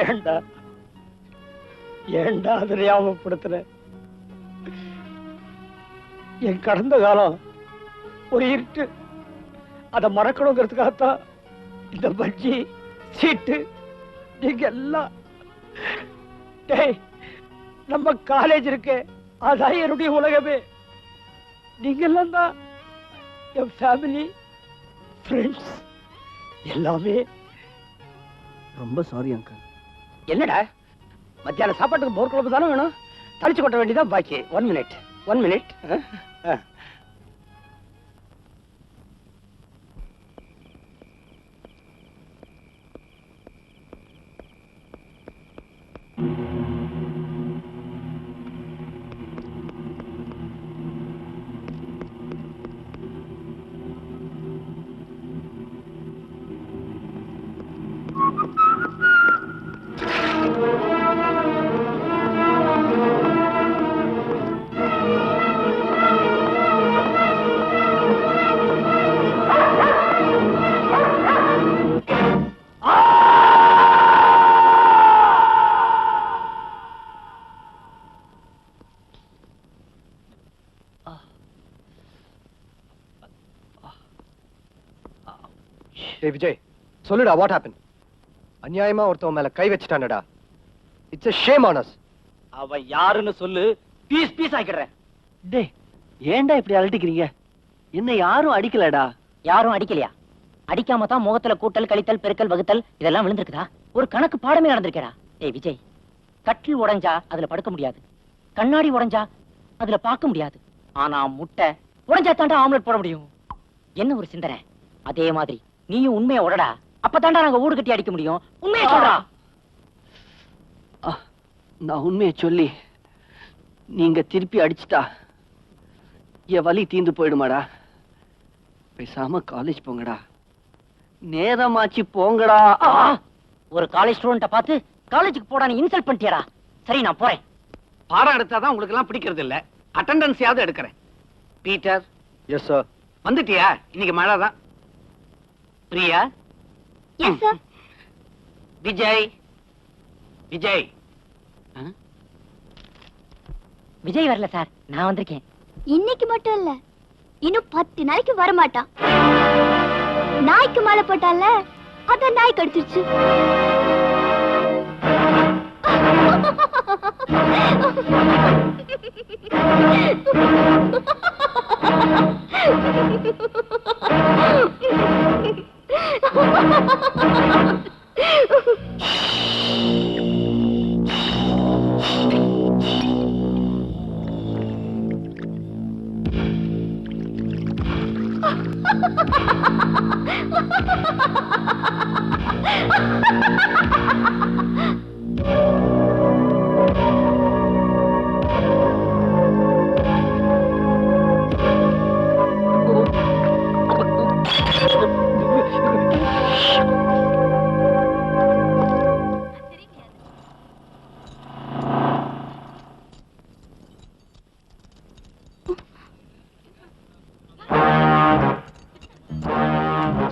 ஏண்டா ஏண்டா அதை ஞாபகப்படுத்துற? என் கடந்த காலம் ஒரு இருட்டு. அதை மறக்கணுங்கிறதுக்காகத்தான் இந்த பஜ்ஜி சீட்டு நீங்க எல்லாம். நம்ம காலேஜ் இருக்கு, அதான் என்னுடைய உலகமே. நீங்க எல்லாம் தான் என் ஃபேமிலி, ஃப்ரெண்ட்ஸ் எல்லாமே. ரொம்ப சாரி அங்கிள். என்னடா மத்தியான சாப்பாட்டுக்கு போர் குழம்பு தானே வேணும்? தளிச்சு கொட்ட வேண்டியதான் பாக்கி. 1 மினிட். விஜய், சொல்லுடா, வாட் ஹேப்பன்? அநியாயமா ஒருத்தவன் மேல கை வச்சிட்டானடா. It's a shame on us. அவன் யாருன்னு சொல்லு, பீஸ் ஆக்கிடுறேன். டேய், ஏன்டா இப்படி அலட்டிக்கிறீங்க? என்ன யாரும் அடிக்கலடா. யாரும் அடிக்கலையா? அடிக்காம தான் முகத்துல கூட்டல், கழித்தல், பெருக்கல், வகுத்தல் இதெல்லாம் விழுந்திருக்குதா? ஒரு கணக்கு பாடமே நடந்திருக்கேடா. ஏய் விஜய், கட்டில் உடைஞ்சா அதுல படுக்க முடியாது, கண்ணாடி உடைஞ்சா அதுல பார்க்க முடியாது. ஆனா முட்டை உடைஞ்சா தாண்டா ஆம்லெட் போட முடியும். என்ன ஒரு சிந்தனை! அதே மாதிரி நீயும் உண்மையை உடடா, அப்பதாண்டா நாங்க ஊடு கட்டி அடிக்க முடியும். உண்மையை சொல்றா. நான் உண்மையை சொல்லி நீங்க திருப்பி அடிச்சுட்டா என் வலி தீந்து போயிடுமாடா. பேசாம காலேஜ் போங்கடா. நேரமாச்சு போங்கடா. ஒரு காலேஜ் ஸ்டூடெண்ட பார்த்து காலேஜுக்கு போடான்னு இன்சல்ட் பண்ணிட்டியடா. சரி, நான் போறேன். பாடம் எடுத்தாதான் உங்களுக்கு எல்லாம் பிடிக்கிறது இல்ல. அட்டெண்டன்ஸையாவது எடுக்கிறேன். பீட்டர். Yes sir. வந்துட்டியா? இன்னைக்கு மழை தான். பிரியா. Yes sir. விஜய். விஜய் வரல சார், நான் வந்திருக்கேன். இன்னைக்கு மட்டும் இல்ல, இன்னும் 10 நாளைக்கு வர மாட்டான். நாய்க்கு மாலை போட்டால, அத நாய் கடிச்சிருச்சு.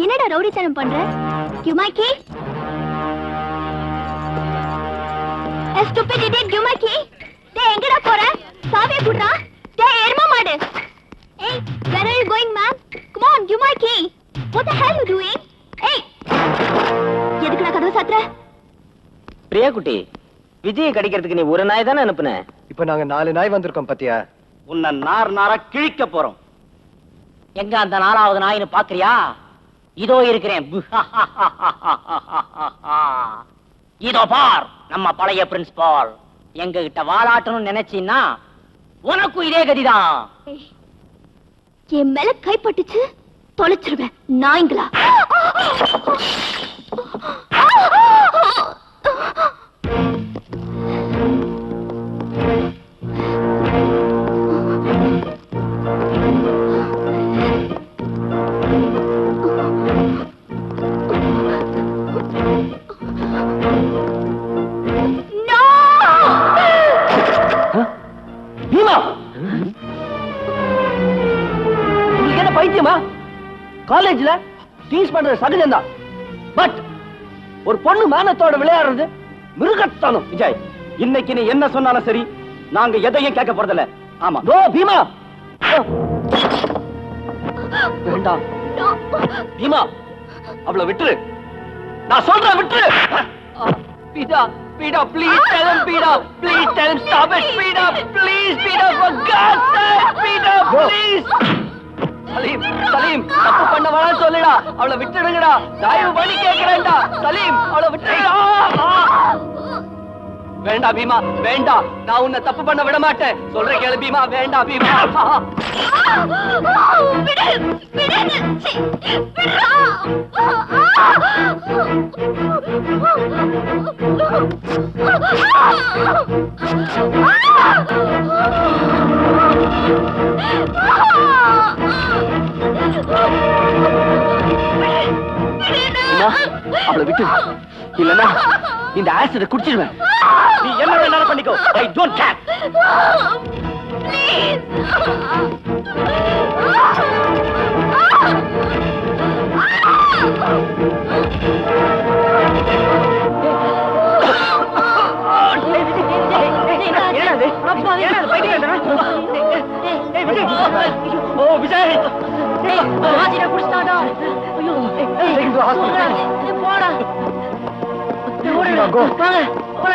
என்னடா ரவுடித்தனம் பண்ற? Give my key. A stupid idiot, give my key. டேய், எங்கடா போற? சாவியை குடுறா. டேய், எருமை மாடு. Hey, where are you going, man? Come on, give my key. What the hell you doing? Hey, எதுக்குடா கதவு சாத்துற? பிரியா குட்டி, விஜயை கடிக்கிறதுக்கு நீ ஒரு நாய் தானே அனுப்புன? இப்ப நாங்க 4 நாய் வந்திருக்கோம் பாத்தியா? உன்னை நாரா கிழிக்க போறோம். எங்க அந்த 4வது நாயின்னு பாக்குறியா? இதோ இருக்கிறேன். இதோ பார், நம்ம பழைய பிரின்சிபால். எங்க கிட்ட வாலாட்டணும்னு நினைச்சீன்னா உனக்கும் இதே கதிதான். என் மேல கைப்பட்டுச்சு, தொலைச்சிருவேன் நாய்ங்களா. பைத்தியமா? காலேஜ்ல டீஸ் பண்றது சகஜம்தான். பட் ஒரு பொண்ணு மானத்தோட விளையாடுறது மிருகத்தனம். விஜய், இன்னைக்கு நீ என்ன சொன்னாலும் சரி, நாங்க எதையும் கேட்க போறதில்ல. ஆமா. நோ பீமா. வேண்டாம் பீமா, அவளை விட்டுரு. நான் சொல்றேன் விட்டுரு. பீடா, பீடா, please tell him, beeda, please tell him, stop it, beeda, please, beeda, for God's sake, beeda, please. Salim, Salim, தப்பு பண்ண வேணாம் சொல்லுடா. அவளை விட்டுடுங்கடா. தயவு பண்ணி கேட்கிறேன்டா. சலீம், அவளை விட்டுடுடா. வேண்டாம் பீமா, வேண்டாம். நான் உன்னை தப்பு பண்ண விட மாட்டேன். சொல்றேன் கேளு பீமா. வேண்டாம் பீமா. அவளை விட்டு இல்லன்னா இந்த ஆசிட குடிச்சிடுவேன். நீ என்ன வேணாலும் பண்ணிக்கோ. I don't care. Oh Vijay,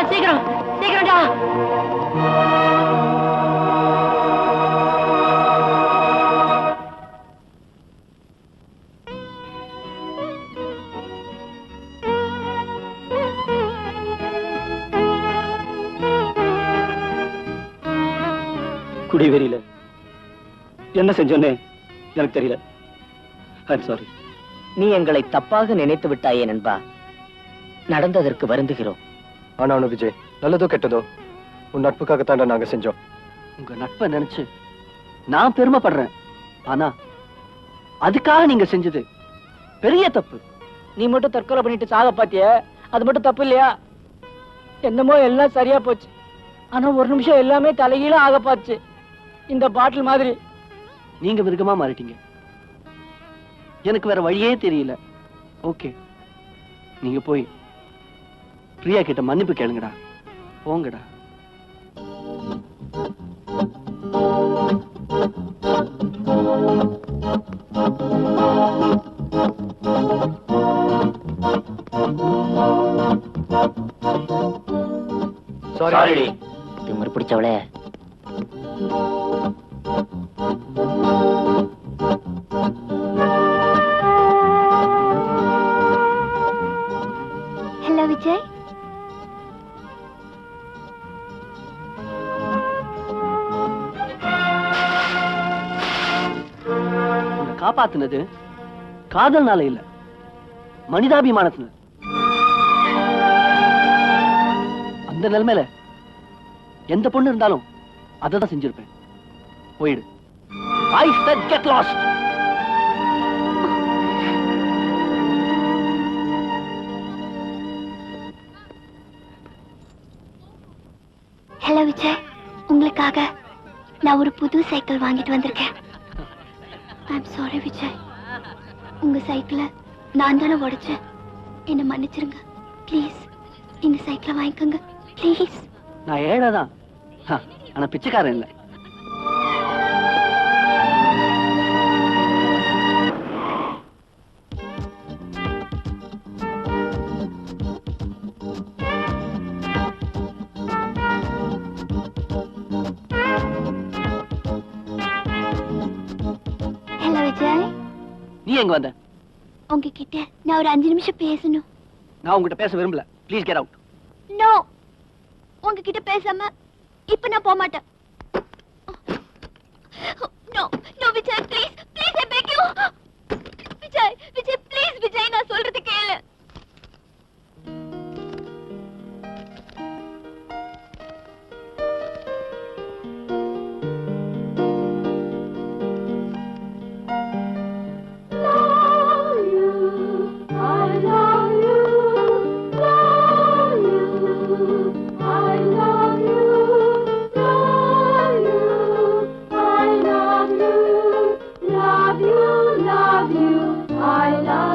சீக்கிரம் சீக்கிரம்டா. குடிவெறியில என்ன செஞ்சோன்னே எனக்கு தெரியல. I'm sorry. நீ எங்களை தப்பாக நினைத்து விட்டாயே நண்பா. நடந்ததற்கு வருந்துகிறோம். ஆனா விஜய், நல்லதோ கெட்டதோ உன் நட்புக்காகத்தாண்டா நாங்க செஞ்சோம். உங்க நட்பை நினைச்சு நான் பெருமைப்படுறேன். ஆனா அதுக்காக நீங்க செஞ்சது பெரிய தப்பு. நீ மட்டும் தற்கொலை பண்ணிட்டு சாக பாத்திய, அது மட்டும் தப்பு இல்லையா? என்னமோ எல்லாம் சரியா போச்சு. ஆனா ஒரு நிமிஷம் எல்லாமே தலைகீழ ஆக பாச்சு. இந்த பாட்டில் மாதிரி நீங்க மிருகமா மாறிட்டீங்க. எனக்கு வேற வழியே தெரியல. ஓகே, நீங்க போய் பிரியா கிட்ட மன்னிப்பு கேளுங்கடா. போங்கடா. சாரி. திமிரு பிடிச்சவளே. ஹலோ விஜய். காப்பாத்துனது காதல்னால இல்ல, மனிதாபிமானத்தினால. அந்த நிலைமையில எந்த பொண்ணு இருந்தாலும் அததான் செஞ்சிருப்பேன். போயிடு. I said get lost. Hello Vijay, உங்களுக்காக நான் ஒரு புது சைக்கிள் வாங்கிட்டு வந்திருக்கேன். ஐம் சாரி விஜய், உங்க சைக்கிளை நான் தானே உடைச்சேன். என்னை மன்னிச்சிருங்க ப்ளீஸ். இந்த சைக்கிளை வாங்கிக்கோங்க ப்ளீஸ். நான் ஏழைதான், ஆனா பிச்சைக்காரன் இல்லை. ஹலோ விஜய். நீ எங்க வந்த? உங்ககிட்ட நான் ஒரு 5 நிமிஷம் பேசணும். நான் உங்ககிட்ட பேச விரும்பல. Please get out. நோ, உங்ககிட்ட பேசாம இப்ப நான் போக மாட்டேன். No no Vijay, please please, I beg you. Vijay Vijay please, Vijay நான் சொல்றது கேளு. I love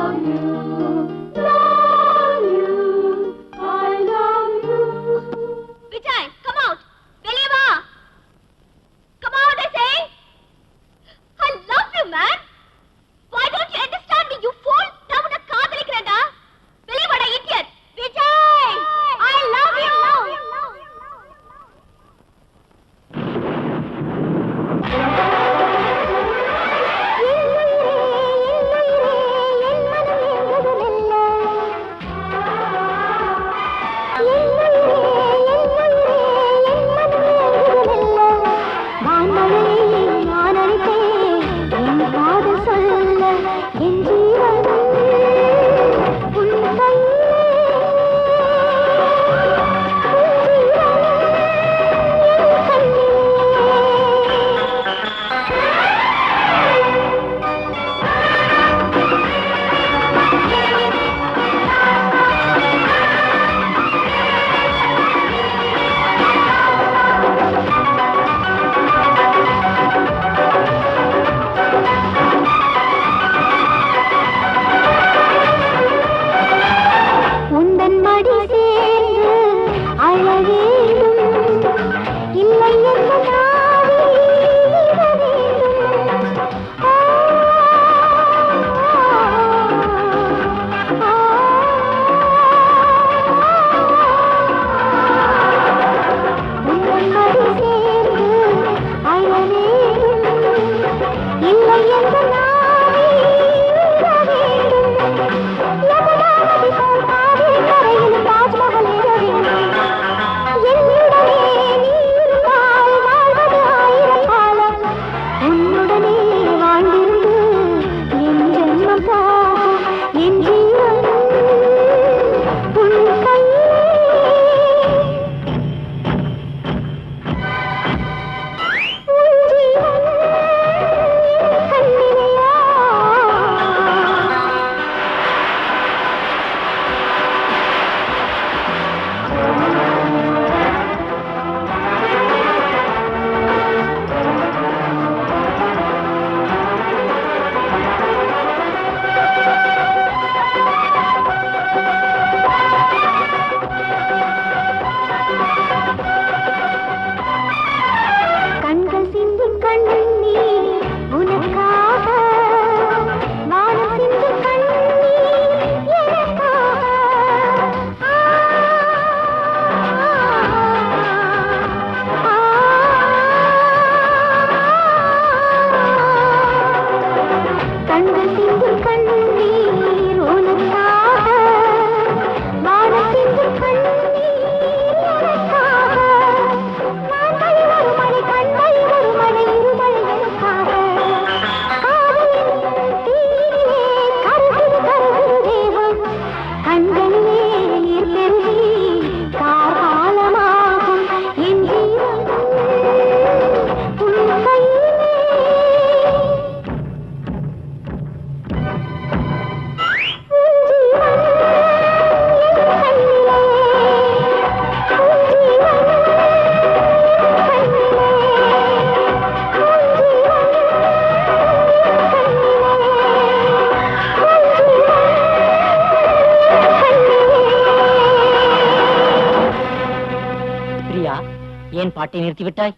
ஏன் பாட்டை நிறுத்தி விட்டாய்?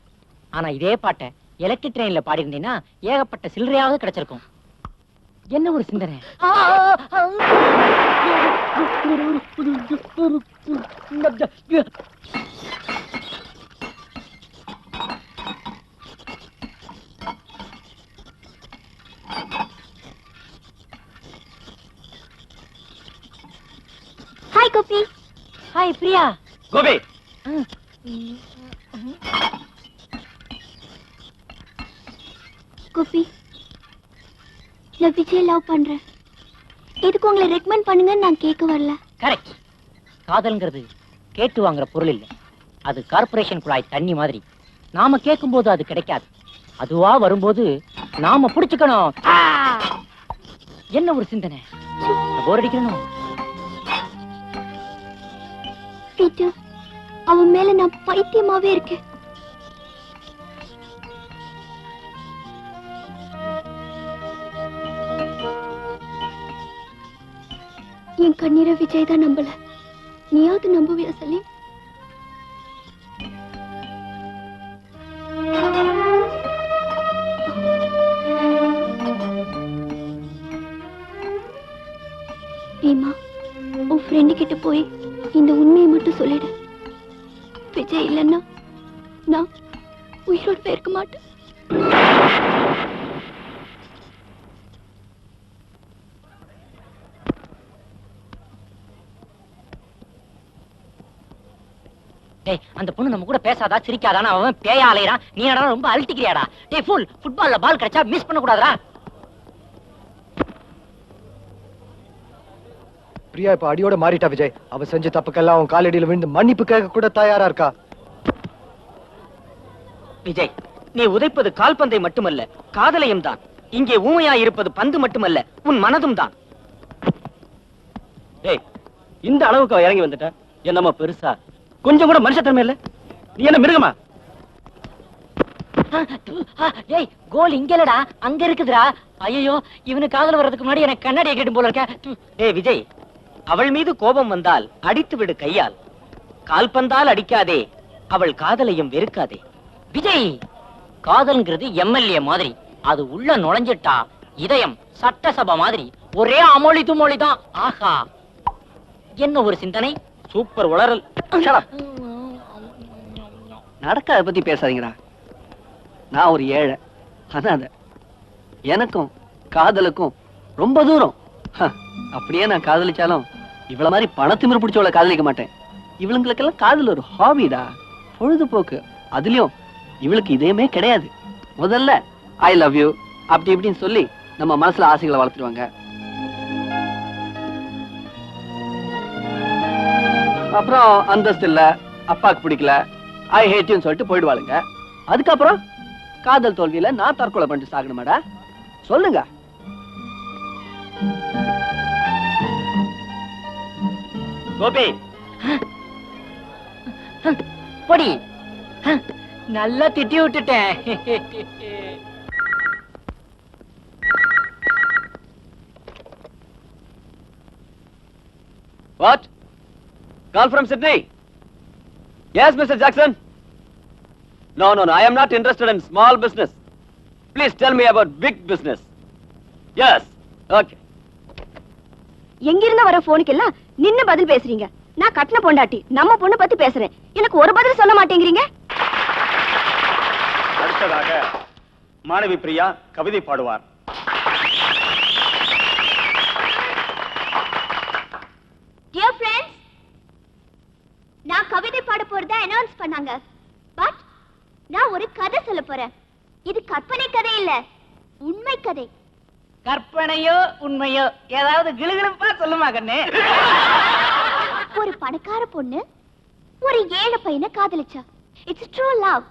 ஆனா இதே பாட்டை எலக்ட்ரிக் ட்ரெயின்ல பாடிருந்தீங்கன்னா ஏகப்பட்ட சில்லறையாவது கிடைச்சிருக்கும். என்ன ஒரு சிந்தனை! ஹாய் கோபி. ஹாய் பிரியா. கோபி, கோபி, நான் விஜய் லவ் பண்றேன். இதுக்கு உங்களை ரெக்கமெண்ட் பண்ணுங்கன்னு நான் கேட்க வரல. கரெக்ட். காதல்ங்கிறது கேட்டு வாங்குற பொருள் இல்லை. அது கார்பரேஷன் குழாய் தண்ணி மாதிரி. நாம கேட்கும் போது அது கிடைக்காது. அதுவா வரும்போது நாம புடிச்சுக்கணும். என்ன ஒரு சிந்தனை! போர் அடிக்கணும். பீட்டர், அவன் மேல நான் பைத்தியமாவே இருக்கேன். என் கண்ணீரை விஜய் தான் நம்பல. நீயாவது நம்புவியா சலீம்? ஏமா, உன் ஃப்ரெண்டு கிட்ட போய் இந்த உண்மையை மட்டும் சொல்லிடு. விஜய் இல்லைன்னா நான் உயிரோடு போயிருக்க மாட்டேன். டேய், அந்த பொண்ணு நம்ம கூட பேசாதா சிரிக்காதான்னு அவன் பேயா அலையறான். நீ என்னடா ரொம்ப அல்ட்டிக்கிறியாடா? டேய் ஃபுல், ஃபுட்பால்ல பால் கிடைச்சா மிஸ் பண்ண கூடாதுடா. பிரியா இப்ப அடியோட மாறிட்டா விஜய். அவ செஞ்ச தப்புக்கெல்லாம் அவன் காலடியில விழுந்து மன்னிப்பு கேட்க கூட தயாரா இருக்கா. விஜய், நீ உதைப்பது கால்பந்தை மட்டுமல்ல, காதலையும் தான். இங்கே ஊமையா இருப்பது பந்து மட்டுமல்ல, உன் மனதும் தான். ஏய், இந்த அளவுக்கு அவ இறங்கி வந்துட்ட. என்னமா பெருசா? கொஞ்சம் கூட மனுஷத்தன்மை இல்ல. நீ என்ன மிருகமா? டேய், கோல் இங்க இல்லடா, அங்க இருக்குதுடா. ஐயோ, இவனு காதல் வர்றதுக்கு முன்னாடி எனக்கு கண்ணாடியை கேட்டு போல இருக்க. ஏய் விஜய், அவள் மீது கோபம் வந்தால் அடித்து விடு கையால். கால்பந்தால் அடிக்காதே, அவள் காதலையும் வெறுக்காதே. விஜய், காதல்ங்கிறது எம்எல்ஏ மாதிரி. அது உள்ள நுழைஞ்சிட்டா இதயம் சட்டசபை மாதிரி ஒரே அமளி துமொழி தான். ஆஹா, என்ன ஒரு சிந்தனை! சூப்பர் உளறல். நடக்காத பத்தி பேசாதீங்கடா. நான் ஒரு ஏழை அனாதை. எனக்கும் காதலுக்கும் ரொம்ப தூரம். அப்படியே நான் காதலிச்சாலும் இவ்வளவு மாதிரி பணத்திமிரு பிடிச்சவளை காதலிக்க மாட்டேன். இவளுங்களுக்கெல்லாம் காதல் ஒரு ஹாபிடா, பொழுதுபோக்கு. அதுலயும் இவளுக்கு இதயமே கிடையாது. முதல்ல ஐ லவ் யூ அப்படி இப்படின்னு சொல்லி நம்ம மனசுல ஆசைகளை வளர்த்துருவாங்க. அப்புறம் அந்தஸ்து இல்ல, அப்பாக்கு பிடிக்கல, ஐ ஹேட் யூன்னு சொல்லிட்டு போயிடுவாளுங்க. அதுக்கப்புறம் காதல் தோல்வியில நான் தற்கொலை பண்ணிட்டு சாகணுமாடா? சொல்லுங்க. கோபி, பொடி, நல்லா திட்டி விட்டுட்டேன். What? Call from Sydney? Yes, Mr. Jackson. No, I am not interested in small business. Please tell me about big business. Yes, okay. எங்கிருந்து வர போனுக்கு எல்லாம் நின்னு பதில் பேசுறீங்க. நான் கட்டின பொண்டாட்டி, நம்ம பொண்ணு பத்தி பேசுறேன். எனக்கு ஒரு பதில் சொல்ல மாட்டேங்கிறீங்க. அடுத்ததாக மாணவி பிரியா கவிதை பாடுவார். Dear friends, நான் கவிதை பாட போறதா அனௌன்ஸ் பண்ணாங்க. பட் நான் ஒரு கதை சொல்ல போறேன். இது கற்பனை கதை இல்ல, உண்மை கதை. கற்பனையோ உண்மையோ ஏதாவது கிளுகிளுப்பா சொல்லுமா கண்ணே? ஒரு பணக்கார பொண்ணு ஒரு ஏழை பையனை காதலிச்சா. It's true love.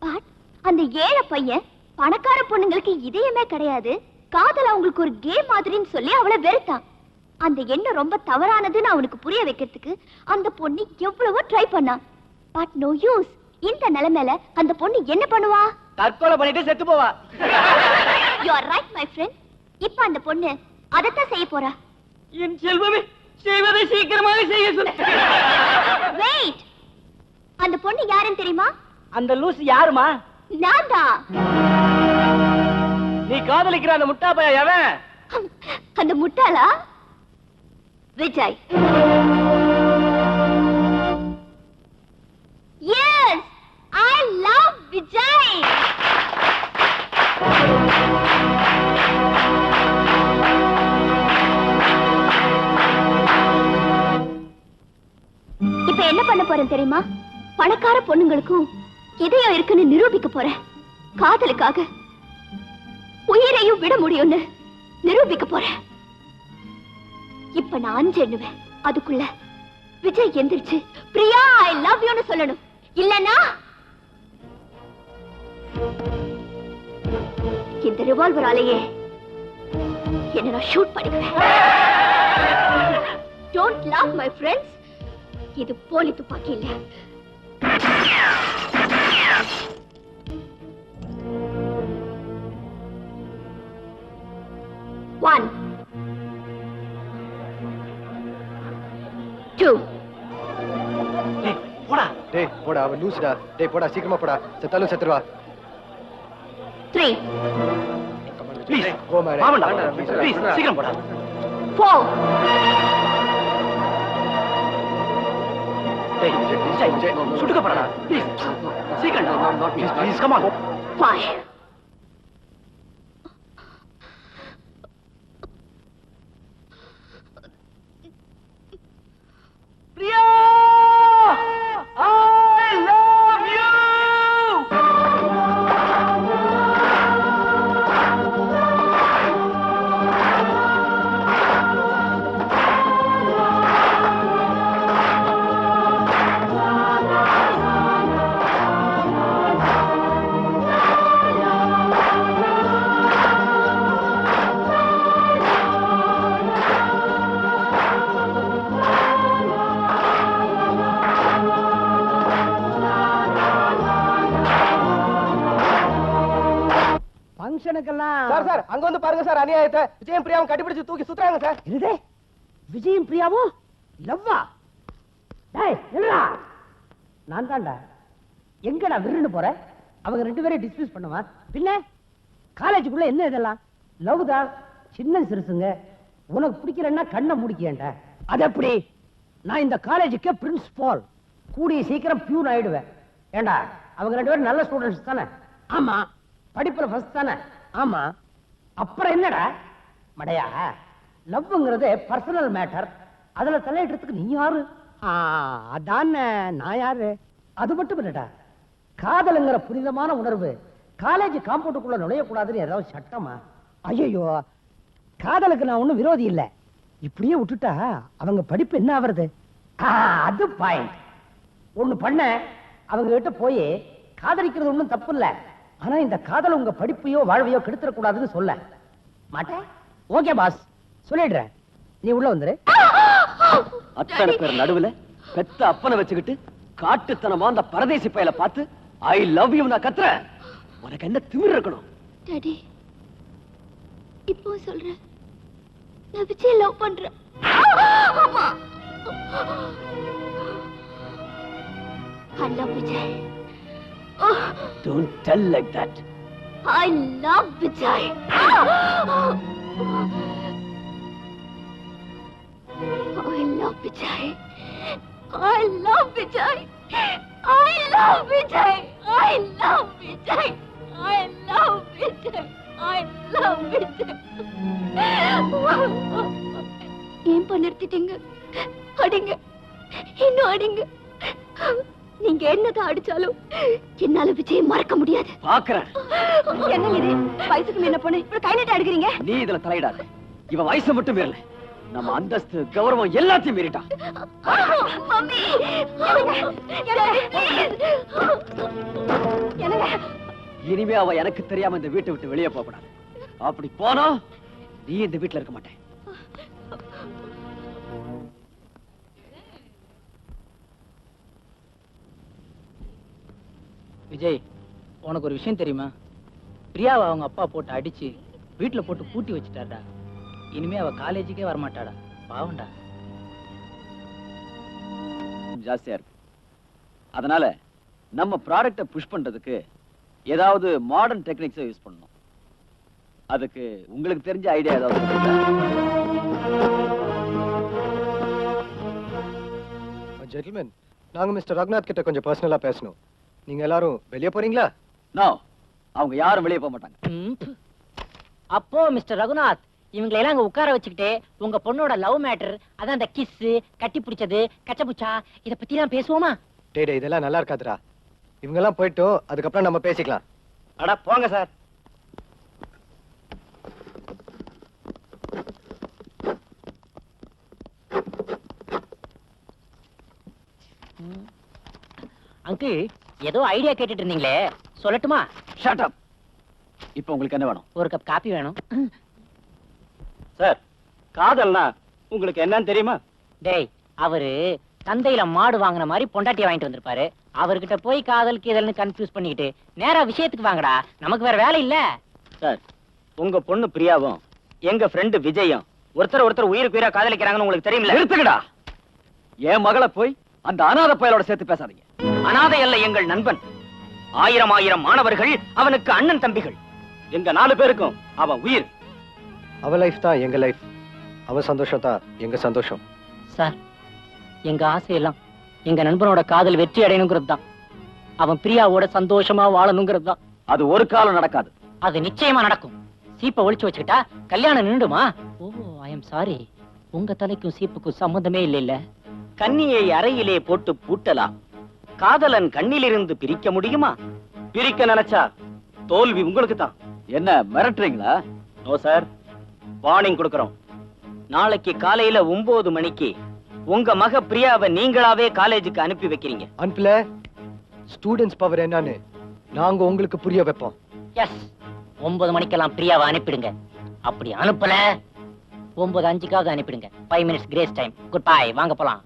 பட் அந்த ஏழை பையன் பணக்கார பொண்ணுங்களுக்கு இதயமே கிடையாது, காதல் அவங்களுக்கு ஒரு கேம் மாதிரின்னு சொல்லி அவளை வெறுத்தான். அந்த எண்ணம் ரொம்ப தவறானதுன்னு அவனுக்கு புரிய வைக்கிறதுக்கு அந்த பொண்ணு எவ்வளவோ ட்ரை பண்ணா. But no use. இந்த நிலைமையில அந்த பொண்ணு என்ன பண்ணுவா? தற்கொலை பண்ணிட்டு செத்து போவா. You are right my friend. இப்ப அந்த பொண்ணு அதத்தான் செய்ய போறா. என் செல்வமே, செய்வதை சீக்கிரமாக செய்ய சொல்லு. வெயிட். அந்த பொண்ணு யாருன்னு தெரியுமா? அந்த லூசு யாருமா? நான் தான். நீ காதலிக்கிற அந்த முட்டா பையன் எவன்? அந்த முட்டாளா? Vijay. Yes, I love Vijay. இப்ப என்ன பண்ண போறேன் தெரியுமா? பணக்கார பொண்ணுங்களுக்கும் இதயம் இருக்குன்னு நிரூபிக்க போறேன். காதலுக்காக உயிரையும் விட முடியும்னு நிரூபிக்க போறேன். இப்ப நான் 5 எண்ணுவேன். அதுக்குள்ள விஜய் எந்திரிச்சு பிரியா ஐ லவ் யூன்னு சொல்லணும். இல்லனா இந்த ரிவால்வராலேயே என்ன நான் ஷூட் பண்ணிடுவேன். Don't laugh my friends. இது போலி துப்பாக்கி இல்ல. One, 2. போடா. டேய் போடா, அவன் லூசுடா. டேய் போடா, சீக்கிரமா போடா. செத்தாலும் செத்துருவா. 3, ப்ளீஸ் Go man. பாவண்டா. ப்ளீஸ் சீக்கிரம் போடா. 4. டேய் விஜய் சுட்டுக்க போறடா. ப்ளீஸ் சீக்கிரம். Please come on. 5. Priya, I love you. Sir sir அங்க வந்து பாருங்க சார், அநியாயத்தை. விஜயம் பிரியாவும் கட்டிப்பிடிச்சு தூக்கி சுத்துறாங்க சார். இருதே விஜயும் பிரியாவும் லவ்வா? டேய் நில்றா. நான் தான்டா. எங்கடா விருன்னு போற? அவங்க 2 பேரையும் டிஸ்மிஸ் பண்ணுவா. பின்ன காலேஜுக்குள்ள என்ன இதெல்லாம்? லவ் தான். சின்ன சிறுசுங்க. உனக்கு பிடிக்கலன்னா கண்ணை முடிக்கேன்டா. அது எப்படி? நான் இந்த காலேஜுக்கு பிரின்சிபால். கூடிய சீக்கிரம் பியூன் ஆயிடுவேன். ஏண்டா அவங்க 2 பேரும் நல்ல ஸ்டூடெண்ட்ஸ் தானே? ஆமா. படிப்புல ஃபர்ஸ்ட் தானே? ஆமா. அப்புறம் என்னடா மடையா? லவ்ங்கிறது பர்சனல் மேட்டர். அதுல தலையிடுறதுக்கு நீ யாரு? அதான் நான் யாரு? அது மட்டும் இல்லடா, காதலுங்கிற புனிதமான உணர்வு காலேஜ் காம்பவுண்டுக்குள்ள நுழையக்கூடாதுன்னு ஏதாவது சட்டமா? ஐயோ, காதலுக்கு நான் ஒண்ணும் விரோதி இல்ல. இப்படியே விட்டுட்டா அவங்க படிப்பு என்ன ஆவறது? அது பாயிண்ட். ஒண்ணு பண்ண, அவங்க கிட்ட போய் காதலிக்கிறது ஒண்ணும் தப்பு இல்ல, ஆனா இந்த காதல் உங்க படிப்பையோ வாழ்வையோ கெடுத்துட கூடாதுன்னு சொல்ல மாட்டேன். ஓகே பாஸ், சொல்லிடுறேன். நீ உள்ள வந்துரு. அத்தனை பேர் நடுவுல பெத்த அப்பனை வச்சுக்கிட்டு காட்டுத்தனமா அந்த பரதேசி பயல பார்த்து ஐ லவ் யூ நான் கத்துறேன். உனக்கு என்ன திமிரு இருக்கணும்? டாடி, இப்போ சொல்றேன், நான் விஜய் லவ் பண்றேன். ஆமா, I love Vijay. Don't tell like that. I love Vijay. I love Vijay. I love Vijay. I love Vijay. I love Vijay. I love Vijay. I love Vijay. ஏன் பண்ணிருத்தீங்க? அடிங்க, இன்னும் அடிங்க. நீங்க என்னதான் அடிச்சாலும் என்னால விஜயை மறக்க முடியாது. பாக்குறேன். என்ன இது? வயசுக்கு முன்ன பொண்ணு இப்படி கை நீட்ட அடிக்கிறீங்க? நீ இதுல தலையிடாத. இவ வயசு மட்டும் மீறல, நம்ம அந்தஸ்து கௌரவம் எல்லாத்தையும் மீறிட்டான். மம்மி, இனிமே அவ எனக்கு தெரியாம இந்த வீட்டை விட்டு வெளியே போக கூடாது. அப்படி போனா நீ இந்த வீட்டுல இருக்க மாட்டேன். விஜய், உனக்கு ஒரு விஷயம் தெரியுமா? பிரியாவை அவங்க அப்பா போட்டு அடிச்சு வீட்டுல போட்டு பூட்டி வச்சுட்டாடா. இனிமே அவ காலேஜுக்கே வரமாட்டாடா. பாவண்டா. ஜாஸ்தியா இருக்கு. அதனால நம்ம ப்ராடக்ட்டை புஷ் பண்றதுக்கு ஏதாவது மாடர்ன் டெக்னிக்ஸை யூஸ் பண்ணணும். அதுக்கு உங்களுக்கு தெரிஞ்ச ஐடியா ஏதாவது இருக்குதா? ஜென்டில்மேன், நாங்க மிஸ்டர் ரகுநாத் கிட்ட கொஞ்சம் பர்சனலா பேசணும். நீங்க எல்லாரும் வெளியே போறீங்களா? நோ, அவங்க யாரும் வெளியே போக மாட்டாங்க. அப்போ மிஸ்டர் ரகுநாத், இவங்களை எல்லாம் அங்க உட்கார வச்சுக்கிட்டு உங்க பொண்ணோட லவ் மேட்டர், அதான் அந்த கிஸ், கட்டி பிடிச்சது, கச்சபுச்சா, இத பத்தி எல்லாம் பேசுவோமா? டேய் இதெல்லாம் நல்லா இருக்காதுடா. இவங்க எல்லாம் போயிட்டோம், அதுக்கப்புறம் நம்ம பேசிக்கலாம். அட போங்க சார். அங்கிள், ஏதோ ஐடியா கேட்டுட்டு இருந்தீங்களே, சொல்லட்டுமா? Shut up. இப்போ உங்களுக்கு என்ன வேணும்? ஒரு கப் காபி வேணும். சார், காதல்னா உங்களுக்கு என்னன்னு தெரியுமா? டேய், அவரு சந்தையில மாடு வாங்கின மாதிரி பொண்டாட்டிய வாங்கிட்டு வந்திருப்பாரு. அவர்கிட்ட போய் காதலுக்கு இதழ்னு கன்ஃபியூஸ் பண்ணிக்கிட்டு நேரா விஷயத்துக்கு வாங்கடா, நமக்கு வேற வேலை இல்ல. சார், உங்க பொண்ணு பிரியாவும் எங்க ஃப்ரெண்டு விஜயும் ஒருத்தர் உயிருக்கு உயிரா காதலிக்கிறாங்கன்னு உங்களுக்கு தெரியுமில்ல? நிறுத்துக்கடா. என் மகளை போய் அந்த அனாதை பயலோட சேர்த்து பேசாதீங்க. அனாதை அல்ல எங்கள் நண்பன். 1000 மாணவர்கள் அவனுக்கு அண்ணன் தம்பிகள். எங்க 4 பேருக்கும் அவன் உயிர். அவ லைஃப் தான் எங்க லைஃப், அவ சந்தோஷம் தான் எங்க சந்தோஷம். சார், எங்க ஆசையெல்லாம் எங்க நண்பனோட காதல் வெற்றி அடையணுங்கிறது தான். அவன் பிரியாவோட சந்தோஷமா வாழணுங்கிறது தான். அது ஒரு காலம் நடக்காது. அது நிச்சயமா நடக்கும். சீப்பை ஒளிச்சு வச்சுக்கிட்டா கல்யாணம் நின்றுமா? ஓ, ஐ எம் சாரி. உங்க தலைக்கும் சீப்புக்கும் சம்பந்தமே இல்ல. கன்னியை அறையிலே போட்டு பூட்டலாம், காதலன் கண்ணிலிருந்து பிரிக்க முடியுமா? பிரிக்க நினைச்சா தோல்வி உங்களுக்கு தான். என்ன மிரட்டுறீங்களா? நோ சார், வார்னிங் கொடுக்கறோம். நாளைக்கு காலையில 9 மணிக்கு உங்க மக பிரியாவை நீங்களாவே காலேஜுக்கு அனுப்பி வைக்கிறீங்க. அனுப்பல, ஸ்டூடெண்ட்ஸ் பவர் என்னன்னு நாங்க உங்களுக்கு புரிய வைப்போம். எஸ், 9 மணிக்கெல்லாம் பிரியாவை அனுப்பிடுங்க. அப்படி அனுப்பல 9:05க்காக அனுப்பிடுங்க. 5 minutes grace time. Good bye, வாங்க போலாம்.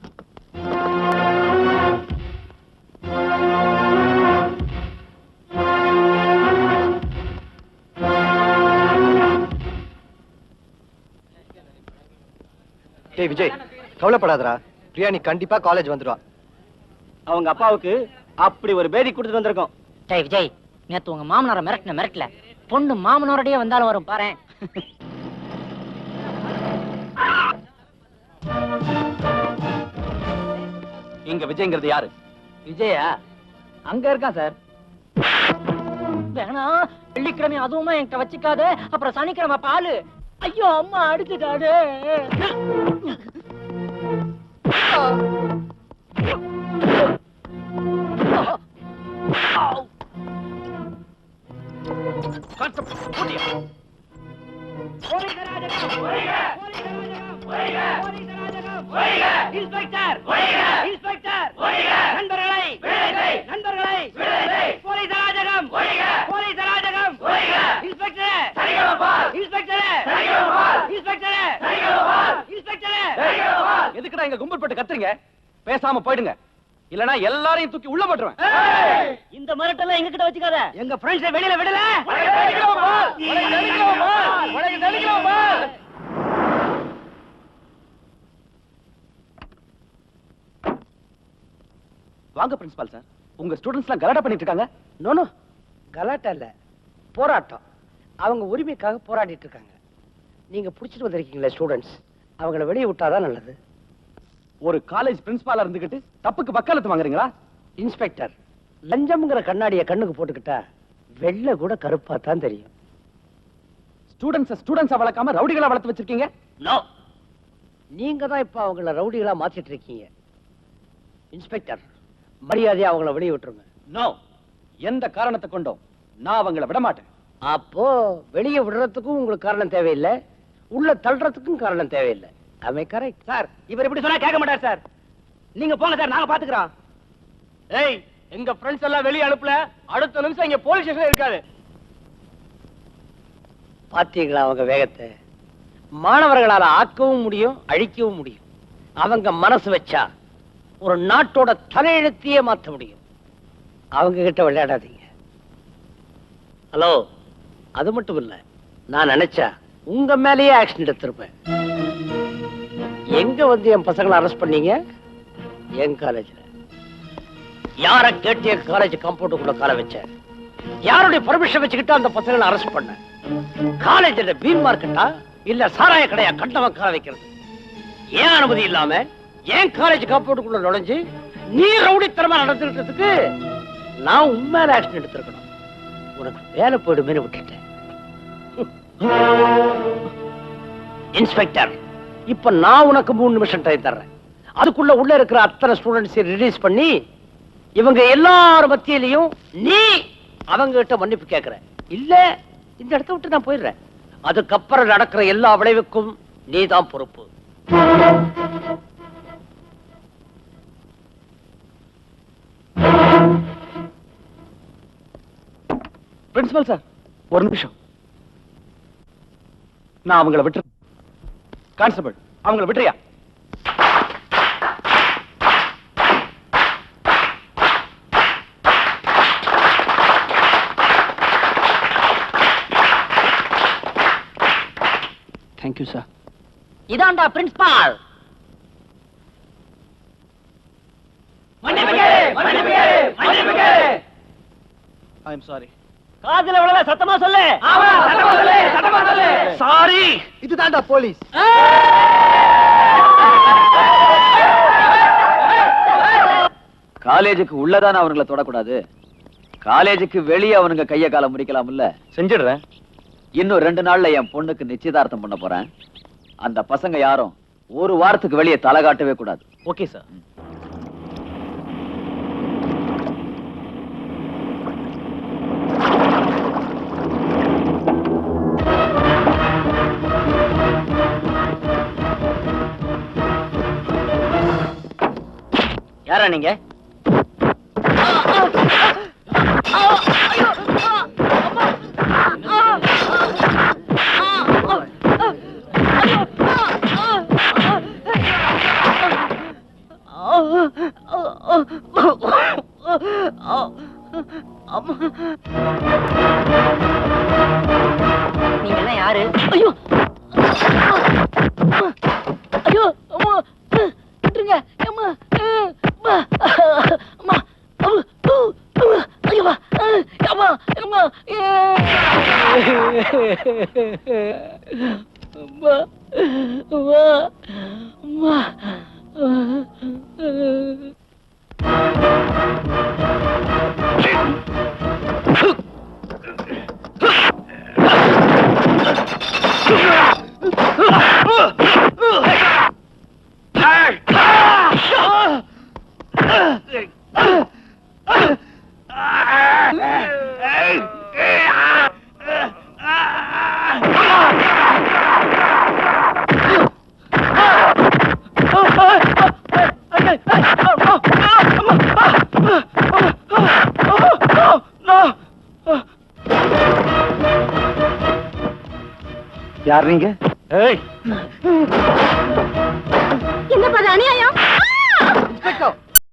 டேய் விஜய், கவலைப்படாதடா. பிரியா நீ கண்டிப்பா காலேஜ் வந்துடுவா. அவங்க அப்பாவுக்கு அப்படி ஒரு பேதி கொடுத்துட்டு வந்திருக்கோம். டேய் விஜய், நேத்து உங்க மாமனார மிரட்டல. பொண்ணு மாமனாரோடய வந்தாலும் வரும் பாறேன். இங்க விஜய்ங்கிறது யாரு? விஜயா அங்க இருக்கான் சார். வேணா, வெள்ளிக்கிழமை அதுவுமா என்கிட்ட வச்சுக்காத. அப்புறம் சனிக்கிழமை பாலு. ஐயோ, அம்மா அடிச்சுட்டாடு. எதுக்குடா இங்க கும்பல் போட்டு கத்துறீங்க? பேசாம போயிடுங்க, இல்லனா எல்லாரையும் தூக்கி உள்ள போட்டுருவேன். இந்த மிரட்டெல்லாம் எங்க கிட்ட வச்சுக்காத. எங்க ஃப்ரெண்ட்ஸை வெளியில விடல. வாங்க பிரின்சிபால் சார், உங்க ஸ்டூடெண்ட்ஸ் எல்லாம் கலாட்டா பண்ணிட்டு இருக்காங்க. நோ, கலாட்டா இல்ல, போராட்டம். அவங்க உரிமைக்காக போராடிட்டு இருக்காங்க. நீங்க புடிச்சிட்டு வந்திருக்கீங்களா ஸ்டூடெண்ட்ஸ், அவங்கள வெளியே விட்டாதான் நல்லது. ஒரு காலேஜ் பிரின்சிபாலா இருந்துகிட்டு தப்புக்கு வக்காலத்து வாங்குறீங்களா? இன்ஸ்பெக்டர், லஞ்சம்ங்கிற கண்ணாடியை கண்ணுக்கு போட்டுக்கிட்டா வெள்ளை கூட கருப்பா தான் தெரியும். ஸ்டூடெண்ட்ஸ் வளர்க்காம ரவுடிகளா வளர்த்து வச்சிருக்கீங்க. நோ, நீங்க தான் இப்ப அவங்கள ரவுடிகளா மாத்திட்டு இருக்கீங்க. இன்ஸ்பெக்டர், மரியாதையா அவங்கள வெளியே விட்டுருங்க. நோ, எந்த காரணத்தை கொண்டோம் நான் அவங்கள விட மாட்டேன். அப்போ வெளியே விடுறதுக்கும் உங்களுக்கு காரணம் தேவையில்லை, உள்ள தள்ளுறதுக்கும் காரணம் தேவையில்லை. அவை கரெக்ட் சார். இவர் இப்படி சொன்னா கேட்க மாட்டார் சார். நீங்க போங்க சார், நாங்க பாத்துக்கிறோம். ஏய், எங்க ஃப்ரெண்ட்ஸ் எல்லாம் வெளிய அனுப்பல, அடுத்த நிமிஷம் இங்க போலீஸ் ஸ்டேஷன் இருக்காது. பாத்தீங்களா அவங்க வேகத்தை? மாணவர்களால ஆக்கவும் முடியும், அழிக்கவும் முடியும். அவங்க மனசு வச்சா ஒரு நாட்டோட தலையெழுத்தையே மாற்ற முடியும். அவங்க கிட்ட விளையாடாதீங்க. ஹலோ, அது மட்டும் இல்ல, நான் நினைச்சா உங்க மேலேயே ஆக்ஷன் எடுத்திருப்பேன். எங்க வந்து என் பசங்களை அரெஸ்ட் பண்ணீங்க? என் காலேஜ்ல. யார கேட்டிய காலேஜ் காம்பவுண்டுக்குள்ள கால வச்ச? யாருடைய பர்மிஷன் வச்சுக்கிட்டு அந்த பசங்களை அரெஸ்ட் பண்ண? காலேஜ்ல பீம் மார்க்கெட்டா இல்ல சாராய கடையா கண்டவன் கால வைக்கிறது? ஏன் அனுமதி இல்லாம ஏன் காலேஜ் காம்பவுண்டுக்குள்ள நுழைஞ்சு நீ ரவுடித்தனமா நடந்துக்கிறதுக்கு நான் உண்மையில ஆக்ஷன் எடுத்திருக்கணும். உனக்கு வேலை போயிடுமே விட்டுட்டேன். இன்ஸ்பெக்டர், இப்ப நான் உனக்கு 3 நிமிஷம் டைம் தர்றேன். அதுக்குள்ள உள்ள இருக்கிற அத்தனை ஸ்டூடெண்ட்ஸ் ரிலீஸ் பண்ணி இவங்க எல்லாரும் மத்தியிலையும் நீ அவங்க கிட்ட மன்னிப்பு கேட்கிற. இல்ல இந்த இடத்த விட்டு நான் போயிடுறேன். அதுக்கப்புறம் நடக்கிற எல்லா விளைவுக்கும் நீ தான் பொறுப்பு. பிரின்சிபல் சார், ஒரு நிமிஷம். நான் அவங்கள விட்டு. கான்ஸ்டபிள், அவங்கள விட்டுறியா? Thank you sir. இதாண்டா பிரின்சிபால். I am sorry. காதுல விழல, சத்தமா சொல்லு. சாரி. இதுதான்டா போலீஸ். காலேஜுக்கு உள்ளதான அவங்களை தொடக்கூடாது. காலேஜுக்கு வெளியே அவனுங்க கைய கால முடிக்கலாம்ல. செஞ்சிடுறேன். இன்னும் 2 நாள்ல என் பொண்ணுக்கு நிச்சயதார்த்தம் பண்ண போறேன். அந்த பசங்க யாரும் ஒரு வாரத்துக்கு வெளியே தலை காட்டவே கூடாது. Okay sir. யாரா நீங்க? நீங்க எல்லாம் யாரு? ஐயோ ஐயோ அம்மா விட்டுருங்க அம்மா அம்மா அம்மா ஐயோ அம்மா அம்மா அம்மா அம்மா யார் நீங்க? என்ன பண்ண அநியாயம்? இன்ஸ்பெக்டர்,